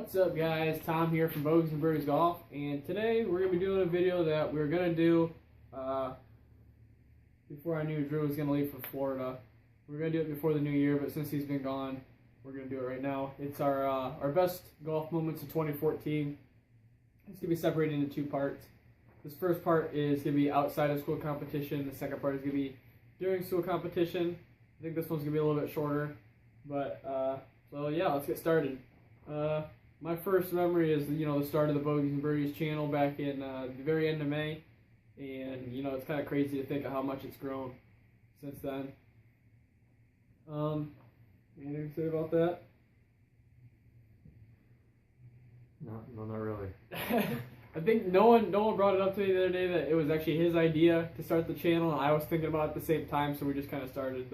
What's up, guys? Tom here from Bogeys and Birdies Golf, and today we're going to be doing a video that we were going to do before I knew Drew was going to leave for Florida. We were going to do it before the new year, but since he's been gone, we're going to do it right now. It's our best golf moments of 2014. It's going to be separated into two parts. This first part is going to be outside of school competition. The second part is going to be during school competition. I think this one's going to be a little bit shorter, but so yeah, let's get started. My first memory is, the start of the Bogeys and Birdies channel back in the very end of May, and it's kind of crazy to think of how much it's grown since then. Anything to say about that? No, not really. I think no one brought it up to me the other day that it was actually his idea to start the channel, and I was thinking about it at the same time, so we just kind of started.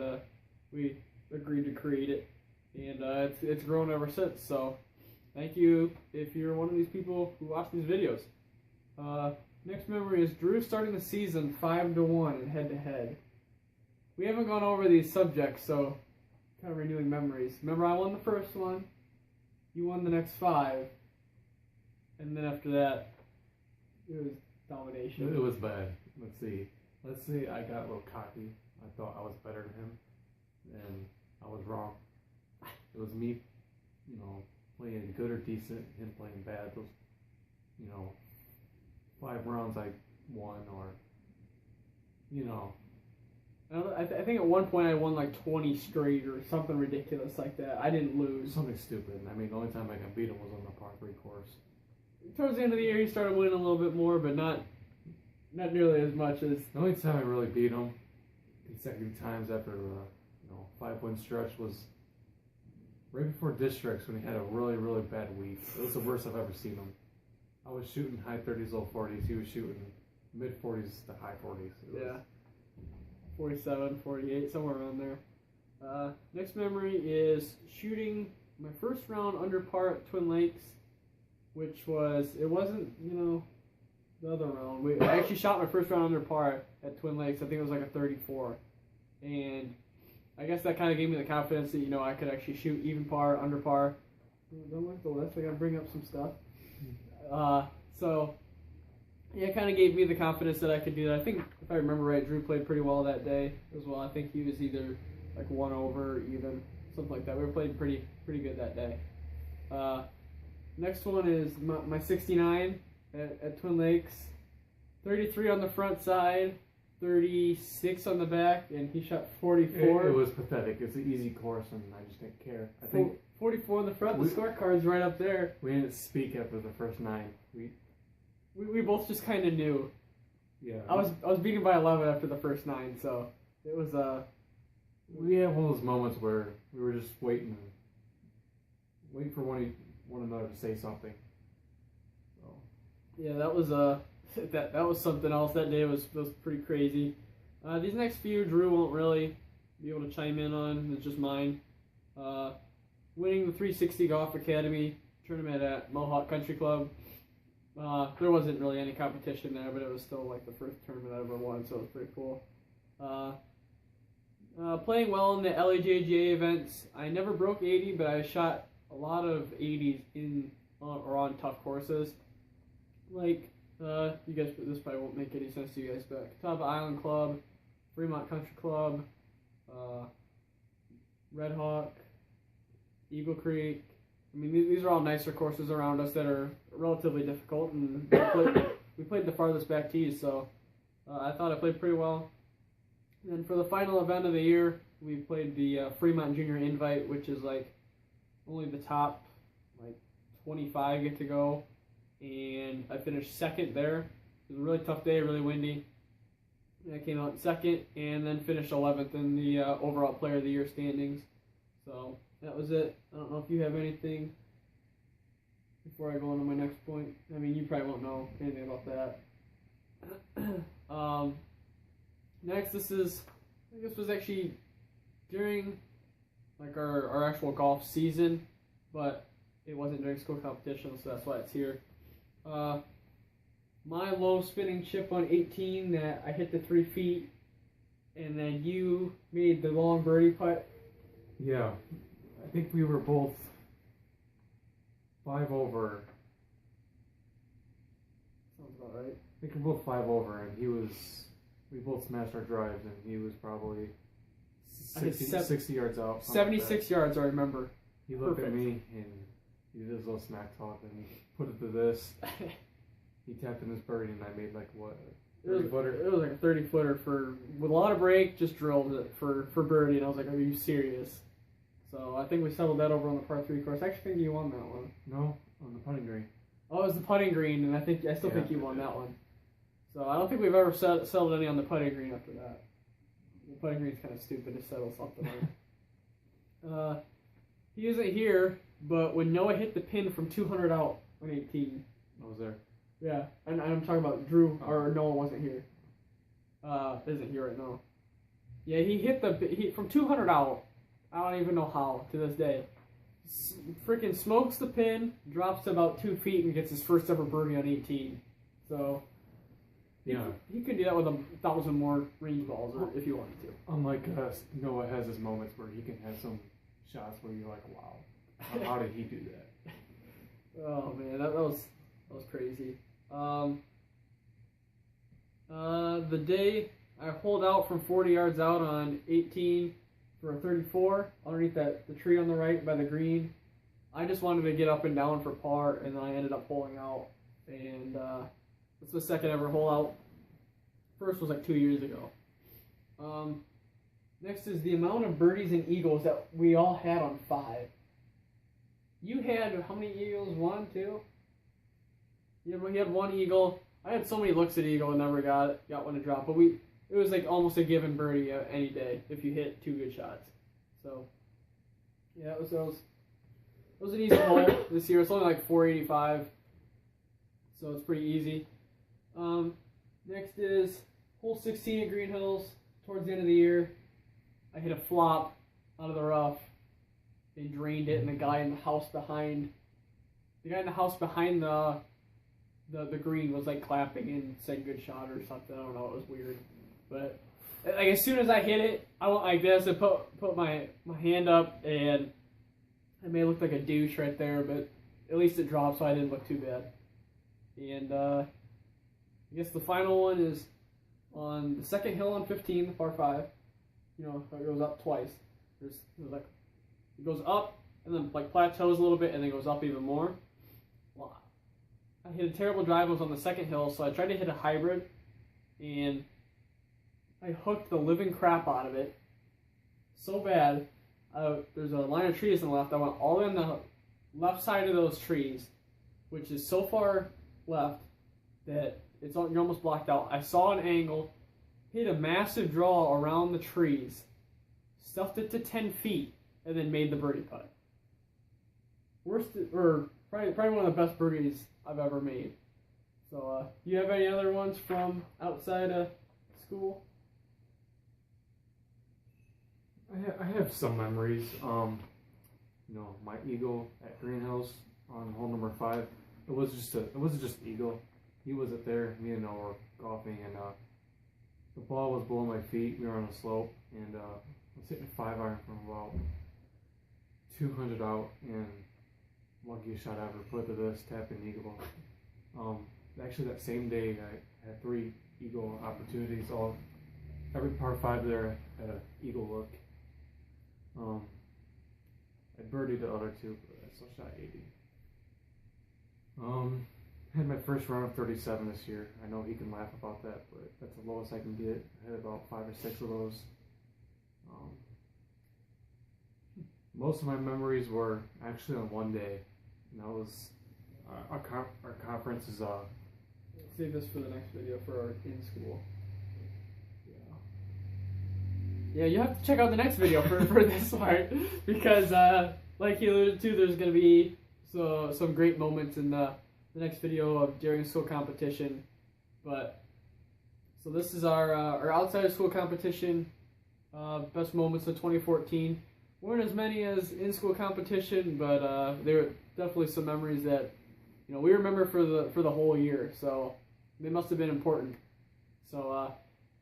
We agreed to create it, and it's grown ever since. So thank you if you're one of these people who watch these videos. Next memory is Drew starting the season 5-1 in head-to-head. We haven't gone over these subjects, so kind of renewing memories. Remember, I won the first one. You won the next 5. And then after that, it was domination. It was bad. Let's see, I got a little cocky. I thought I was better than him, and I was wrong. It was me, playing good or decent, him playing bad. Those, 5 rounds I won, or, I think at one point I won like 20 straight or something ridiculous like that. I didn't lose. Something stupid. I mean, the only time I can beat him was on the par 3 course. Towards the end of the year, he started winning a little bit more, but not nearly as much as... The only time I really beat him consecutive times after the 5-win stretch was right before districts when he had a really, really bad week. It was the worst I've ever seen him. I was shooting high 30s, low 40s. He was shooting mid 40s to high 40s. Yeah. 47, 48, somewhere around there. Next memory is shooting my first round under par at Twin Lakes, which was, it wasn't, the other round. I actually shot my first round under par at Twin Lakes. I think it was like a 34. And I guess that kind of gave me the confidence that, I could actually shoot even par, under par. Don't look at the list. I got to bring up some stuff. So, yeah, it kind of gave me the confidence that I could do that. I think, if I remember right, Drew played pretty well that day as well. I think he was either like 1 over or even, something like that. We were playing pretty good that day. Next one is my 69 at Twin Lakes. 33 on the front side, 36 on the back, and he shot 44. It was pathetic. It's an easy course, and I just didn't care. I think 44 on the front. The scorecard's right up there. We didn't speak after the first 9. We both just kind of knew. Yeah. I was beaten by 11 after the first 9, so it was We had one of those moments where we were just waiting for one another to say something. So. Yeah, that was that was something else. That day was pretty crazy. These next few, Drew won't really be able to chime in on. It's just mine. Winning the 360 Golf Academy tournament at Mohawk Country Club. There wasn't really any competition there, but it was still like the first tournament I ever won, so it was pretty cool. Playing well in the LAJGA events. I never broke 80, but I shot a lot of 80s or on tough courses. Like, you guys, this probably won't make any sense to you guys, but Catawba Island Club, Fremont Country Club, Red Hawk, Eagle Creek. I mean, these are all nicer courses around us that are relatively difficult, and we played the farthest back tees, so I thought I played pretty well. And then for the final event of the year, we played the Fremont Junior Invite, which is like only the top 25 get to go, and I finished second there. It was a really tough day, really windy. And I came out second, and then finished 11th in the overall Player of the Year standings. So that was it. I don't know if you have anything before I go on to my next point. I mean, you probably won't know anything about that. Next, this was actually during like our actual golf season, but it wasn't during school competition, so that's why it's here. My low spinning chip on 18 that I hit the 3 feet, and then you made the long birdie putt. Yeah, I think we were both 5 over. Sounds about right. I think we're both 5 over, and we both smashed our drives, and he was probably 60 yards out. 76 yards, I remember. He looked at me, and he did his little smack talk, and he put it to this. He tapped in his birdie, and I made like what? 30-footer? It was like a 30-footer with a lot of break, just drilled it for birdie, and I was like, are you serious? So I think we settled that over on the par 3 course. I actually think you won that one. No, on the putting green. Oh, it was the putting green, and I still think you won that one. So I don't think we've ever settled any on the putting green after that. The putting green's kind of stupid to settle something on. He isn't here, but when Noah hit the pin from 200 out on 18. I was there. Yeah, and I'm talking about Drew, or Noah wasn't here. Isn't here right now. Yeah, he hit from 200 out. I don't even know how, to this day. Freaking smokes the pin, drops to about 2 feet, and gets his first ever birdie on 18. So, yeah, he could do that with 1,000 more range balls, or if he wanted to. Unlike us, Noah has his moments where he can have some shots where you're like, wow, how did he do that? Oh man, that was crazy. The day I holed out from 40 yards out on 18 for a 34 underneath the tree on the right by the green. I just wanted to get up and down for par, and then I ended up holing out. And it's the second ever hole out. First was like 2 years ago. Next is the amount of birdies and eagles that we all had on 5. You had how many eagles? 1, 2? Yeah, but he had 1 eagle. I had so many looks at eagle and never got one to drop. But it was like almost a given birdie any day if you hit 2 good shots. So yeah, it was an easy hole this year. It's only like 485, so it's pretty easy. Next is hole 16 at Green Hills. Towards the end of the year, I hit a flop out of the rough. They drained it, and the guy in the house behind the green was like clapping and said good shot or something. I don't know, it was weird. But like as soon as I hit it, I guess I put my hand up, and I may look like a douche right there, but at least it dropped, so I didn't look too bad. And I guess the final one is on the second hill on 15, the par 5. You know, it goes up twice. It goes up and then like plateaus a little bit and then goes up even more. Well, I hit a terrible drive. It was on the second hill, so I tried to hit a hybrid, and I hooked the living crap out of it so bad. There's a line of trees on the left. I went all in the left side of those trees, which is so far left that you're almost blocked out. I saw an angle, hit a massive draw around the trees, stuffed it to 10 feet, and then made the birdie putt. Probably one of the best birdies I've ever made. So, do you have any other ones from outside of school? I have some memories. My eagle at Green Hills on hole number 5. It wasn't just eagle. He wasn't there. Me and Noah were golfing, and the ball was below my feet. We were on a slope, and I was hitting a 5-iron from about 200 out, and luckiest shot I ever put to this, tap in eagle. Actually, that same day, I had 3 eagle opportunities. Every par 5 there had an eagle look. I birdied the other 2, but I still shot 80. Had my first run of 37 this year. I know he can laugh about that, but that's the lowest I can get. I had about 5 or 6 of those. Most of my memories were actually on one day, and that was our conference is Save this for the next video for our in school. Yeah, you have to check out the next video for this part, because like he alluded to, there's going to be some great moments in the next video of during school competition. But so this is our outside of school competition best moments of 2014. Weren't as many as in school competition, but there were definitely some memories that we remember for the whole year. So they must have been important. So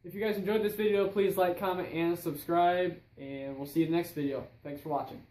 if you guys enjoyed this video, please like, comment, and subscribe, and we'll see you in the next video. Thanks for watching.